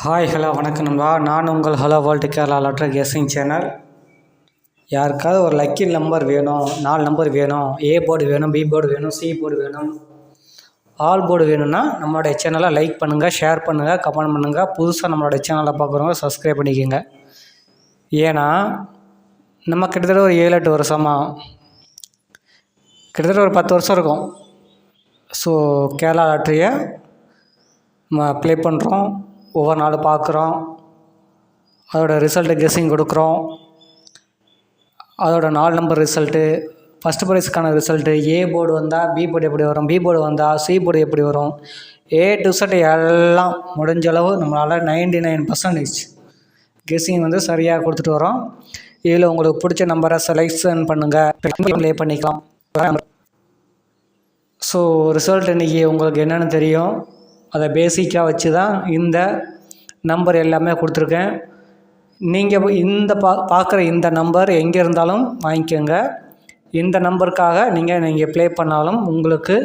Hi hello வணக்கம் நண்பா. நான் உங்கள் hello world Kerala lottery guessing channel. யாருக்காவது ஒரு லக்கி நம்பர் வேணும், 4 நம்பர் வேணும், ஏ போர்டு வேணும், பி போர்டு வேணும், சி போர்டு வேணும், ஆல் போர்டு வேணும்னா நம்மளுடைய சேனலை லைக் பண்ணுங்கள், ஷேர் பண்ணுங்கள், கமெண்ட் பண்ணுங்கள். புதுசாக நம்மளுடைய சேனலை பார்க்குறவங்க சப்ஸ்கிரைப் பண்ணிக்கோங்க. ஏன்னா நம்ம கிட்டத்தட்ட ஒரு 7-8 வருஷமாக கிட்டத்தட்ட ஒரு 10 வருஷம் இருக்கும். ஸோ கேரளா லாட்டரியை நம்ம ப்ளே பண்ணுறோம், ஒவ்வொரு நாள் பார்க்குறோம், அதோட ரிசல்ட்டு கெஸ்ஸிங் கொடுக்குறோம். அதோட 4 நம்பர் ரிசல்ட்டு, ஃபஸ்ட்டு ப்ரைஸுக்கான ரிசல்ட்டு, ஏ போர்டு வந்தால் பி போர்டு எப்படி வரும், பி போர்டு வந்தால் சி போர்டு எப்படி வரும், ஏ டு Z எல்லாம் முடிஞ்சளவு நம்மளால் 99% கெஸ்ஸிங் சரியாக கொடுத்துட்டு வரோம். இதில் உங்களுக்கு பிடிச்ச நம்பரை செலெக்ஷன் பண்ணுங்கள், ப்ளே பண்ணிக்கலாம். ஸோ ரிசல்ட் இன்றைக்கி உங்களுக்கு என்னென்னு தெரியும். அதை பேசிக்காக வச்சு தான் இந்த நம்பர் எல்லாமே கொடுத்துருக்கேன். நீங்கள் இந்த பார்க்குற இந்த நம்பர் எங்கே இருந்தாலும் வாங்கிக்கோங்க. இந்த நம்பருக்காக நீங்கள் ப்ளே பண்ணாலும் உங்களுக்கு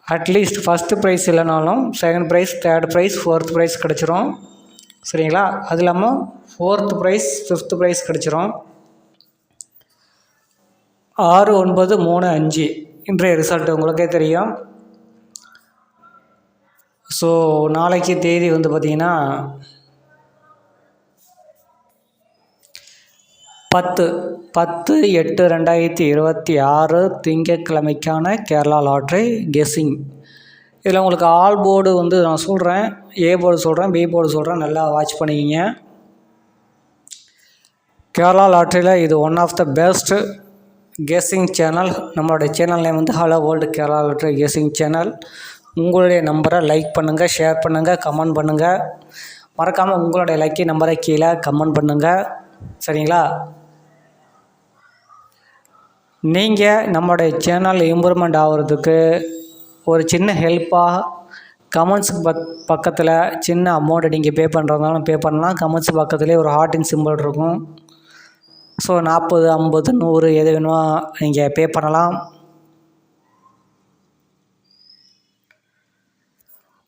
அட்லீஸ்ட் ஃபஸ்ட்டு ப்ரைஸ் இல்லைனாலும் second prize, third prize, fourth price கிடச்சிரும். சரிங்களா? அது இல்லாமல் ஃபோர்த்து ப்ரைஸ், ஃபிஃப்த்து ப்ரைஸ் கிடச்சிரும். 6, 9, 3, 5 இன்றைய ரிசல்ட் உங்களுக்கே தெரியும். ஸோ நாளைக்கு தேதி பார்த்திங்கன்னா 10/8/2026 திங்கட்கிழமைக்கான கேரளா லாட்ரி கெஸ்ஸிங். இதில் உங்களுக்கு ஆல் போர்டு நான் சொல்கிறேன், ஏ போர்டு சொல்கிறேன், பி போர்டு சொல்கிறேன், நல்லா வாட்ச் பண்ணிக்கிங்க. கேரளா லாட்ரியில் இது one of the best guessing channel. நம்மளுடைய channel name hello world Kerala lottery guessing channel. உங்களுடைய நம்பரை லைக் பண்ணுங்கள், ஷேர் பண்ணுங்கள், கமெண்ட் பண்ணுங்கள். மறக்காமல் உங்களுடைய லக்கி நம்பரை கீழே கமெண்ட் பண்ணுங்கள். சரிங்களா? நீங்கள் நம்மளுடைய சேனல் இம்ப்ரூவ்மெண்ட் ஆகிறதுக்கு ஒரு சின்ன ஹெல்ப்பாக கமெண்ட்ஸுக்கு பக்கத்தில் சின்ன அமௌண்ட்டை நீங்கள் பே பண்ணுறதுனாலும் பே பண்ணலாம். கமெண்ட்ஸ் பக்கத்துலேயே ஒரு ஹார்ட்டின் சிம்பிள் இருக்கும். ஸோ 40, 50, 100 எது வேணுமோ நீங்கள் பே பண்ணலாம்.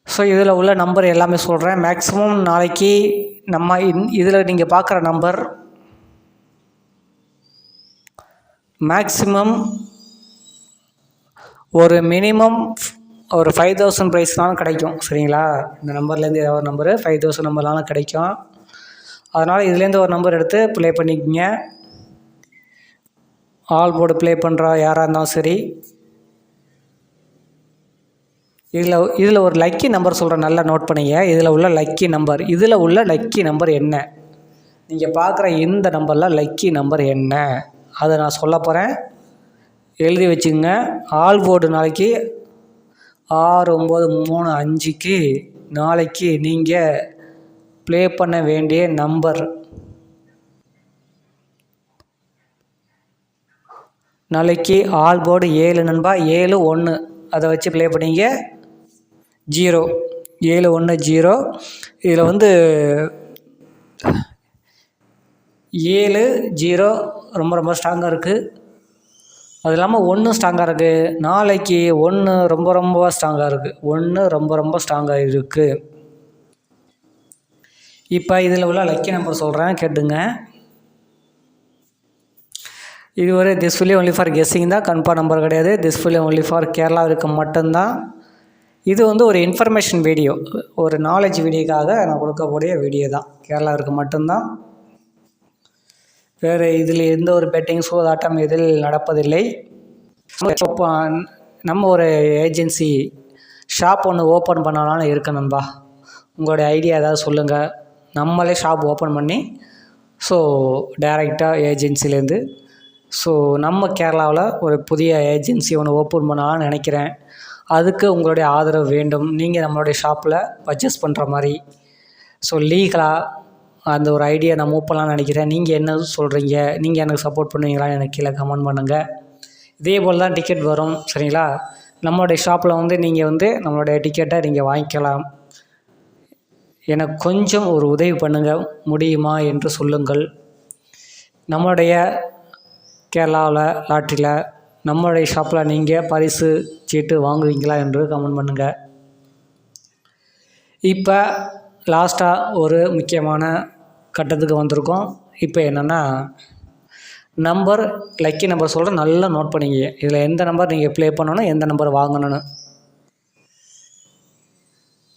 ஸோ இதில் உள்ள நம்பர் எல்லாமே சொல்கிறேன். மேக்ஸிமம் நாளைக்கு நம்ம இதில் நீங்கள் பார்க்குற நம்பர் மேக்ஸிமம் ஒரு மினிமம் ஒரு 5000 ப்ரைஸ்னாலும் கிடைக்கும். சரிங்களா? இந்த நம்பர்லேருந்து ஏதாவது ஒரு நம்பரு 5000 நம்பர்னாலும் கிடைக்கும். அதனால் இதுலேருந்து ஒரு நம்பர் எடுத்து ப்ளே பண்ணிக்கோங்க. ஆல் போர்டு ப்ளே பண்ணுற யாராக இருந்தாலும் சரி. இதில் ஒரு லக்கி நம்பர் சொல்கிறேன், நல்லா நோட் பண்ணிங்க. இதில் உள்ள லக்கி நம்பர் என்ன, நீங்கள் பார்க்குற இந்த நம்பரில் லக்கி நம்பர் என்ன, அதை நான் சொல்ல போகிறேன். எழுதி வச்சுங்க. ஆல் போர்டு நாளைக்கு 6, 9, 3, 5க்கு நாளைக்கு நீங்கள் ப்ளே பண்ண வேண்டிய நம்பர். நாளைக்கு ஆல் போர்டு 7 நண்பா, 7, 1 அதை வச்சு ப்ளே பண்ணிங்க. 0, 7, 1, 0. இதில் 7, 0 ரொம்ப ரொம்ப ஸ்ட்ராங்காக இருக்குது. அது இல்லாமல் 1 ஸ்ட்ராங்காக இருக்குது. நாளைக்கு 1 ரொம்ப ரொம்ப ஸ்ட்ராங்காக இருக்குது. 1 ரொம்ப ரொம்ப ஸ்ட்ராங்காக இருக்குது. இப்போ இதில் உள்ள லக்கி நம்பர் சொல்கிறேன், கேட்டுங்க. இது ஒரு this fully only for guessing தான், கன்ஃபார்ம் நம்பர் கிடையாது. திஸ் ஃபுல்லி ஒன்லி ஃபார் கேரளாவிற்கு மட்டும்தான். இது ஒரு இன்ஃபர்மேஷன் வீடியோ, ஒரு நாலேஜ் வீடியோக்காக நான் கொடுக்கக்கூடிய வீடியோ தான். கேரளாவிற்கு மட்டும்தான். வேறு இதில் எந்த ஒரு பெட்டிங் சூதாட்டம் இதில் நடப்பதில்லை. நம்ம ஒரு ஏஜென்சி ஷாப் ஒன்று ஓப்பன் பண்ணலான்னு இருக்க நண்பா. உங்களுடைய ஐடியா ஏதாவது சொல்லுங்கள். நம்மளே ஷாப் ஓப்பன் பண்ணி டைரெக்டாக ஏஜென்சிலேருந்து நம்ம கேரளாவில் ஒரு புதிய ஏஜென்சி ஒன்று ஓப்பன் பண்ணலான்னு நினைக்கிறேன். அதுக்கு உங்களுடைய ஆதரவு வேண்டும். நீங்கள் நம்மளுடைய ஷாப்பில் பர்ச்சேஸ் பண்ணுற மாதிரி லீகலாக அந்த ஒரு ஐடியா நான் மூவ் பண்ணலான்னு நினைக்கிறேன். நீங்கள் என்ன சொல்கிறீங்க? நீங்கள் எனக்கு சப்போர்ட் பண்ணுவீங்களான்னு எனக்கு கீழே கமெண்ட் பண்ணுங்கள். இதே போல் தான் டிக்கெட் வரும். சரிங்களா? நம்மளுடைய ஷாப்பில் நீங்கள் நம்மளுடைய டிக்கெட்டை நீங்கள் வாங்கிக்கலாம். எனக்கு கொஞ்சம் ஒரு உதவி பண்ணுங்கள், முடியுமா என்று சொல்லுங்கள். நம்மளுடைய கேரளாவில் லாட்ரியில் நம்மளுடைய ஷாப்பில் நீங்கள் பரிசு சீட்டு வாங்குவீங்களா என்று கமெண்ட் பண்ணுங்கள். இப்போ லாஸ்ட்டாக ஒரு முக்கியமான கட்டத்துக்கு வந்திருக்கோம். இப்போ என்னென்னா நம்பர், லக்கி நம்பர் சொல்கிறேன், நல்லா நோட் பண்ணிங்க. இதில் எந்த நம்பர் நீங்கள் ப்ளே பண்ணணும், எந்த நம்பர் வாங்கணும்னு.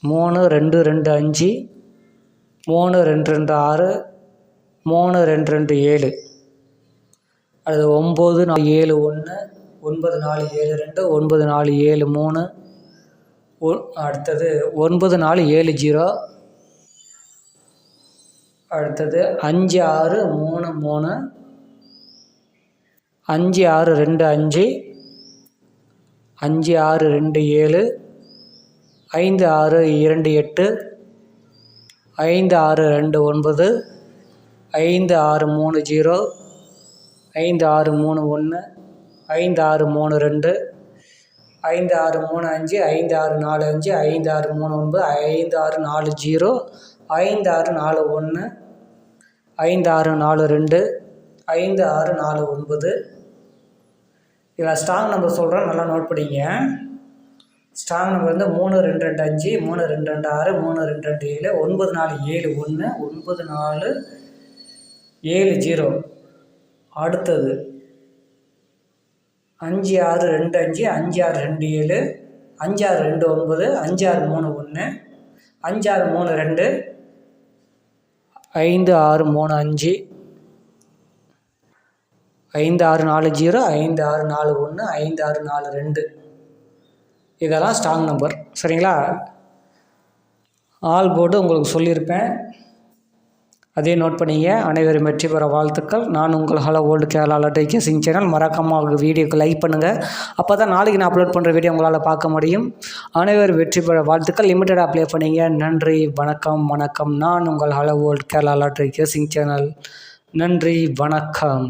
3 2 2 5, 3 2 2 6, 3 2 2 7, அது 9 4 7 1, 9 4 7 2, 9 4 7 3, அடுத்தது 9 4 7 0, அடுத்தது 5 6 3 3, 5 6 2 5, 5 6 2 7, 5 6 2 8, 5 6 2 9, 5 6 3 0, 5 6 3 1, 5 6 3 2, 5 6 3 5, 5 6 4 5, 5 6 3 9, 5 6 4 0, 5 6 4 1, 5 6 4 2, 5 6 4 9. இதில் ஸ்ட்ராங் நம்பர் சொல்கிறேன், நல்லா நோட் பண்ணிங்க. ஸ்ட்ராங் நம்பர் வந்து 3 2 2 5, 3 2 2 6, 3 2 2 7, 9 4 7 1, 9 4 7 0. அடுத்தது 5 6 2 5, 5 6 2 7, 5 6 2 9, 5 6 3 1, 5 6 3 2, 5 6 3 5, 5 6 4 0, 5 6 4 1, 5 6 4 2. இதெல்லாம் ஸ்ட்ராங் நம்பர். சரிங்களா? ஆல் போர்டு உங்களுக்கு சொல்லியிருப்பேன், அதே நோட் பண்ணிங்க. அனைவரும் வெற்றி பெற வாழ்த்துக்கள். நான் உங்கள் ஹலோ வேர்ல்டு கேரளா லாட்டரி கேசிங் சேனல். மறக்காமல் வீடியோக்கு லைக் பண்ணுங்கள். அப்போ தான் நாளைக்கு நான் அப்லோட் பண்ணுற வீடியோ உங்களால் பார்க்க முடியும். அனைவரும் வெற்றி பெற வாழ்த்துக்கள். லிமிட்டடாக அப்ளை பண்ணிங்க. நன்றி, வணக்கம் வணக்கம். நான் உங்கள் ஹலோ வேர்ல்டு கேரளா லாட்டரி கேசிங் சேனல். நன்றி, வணக்கம்.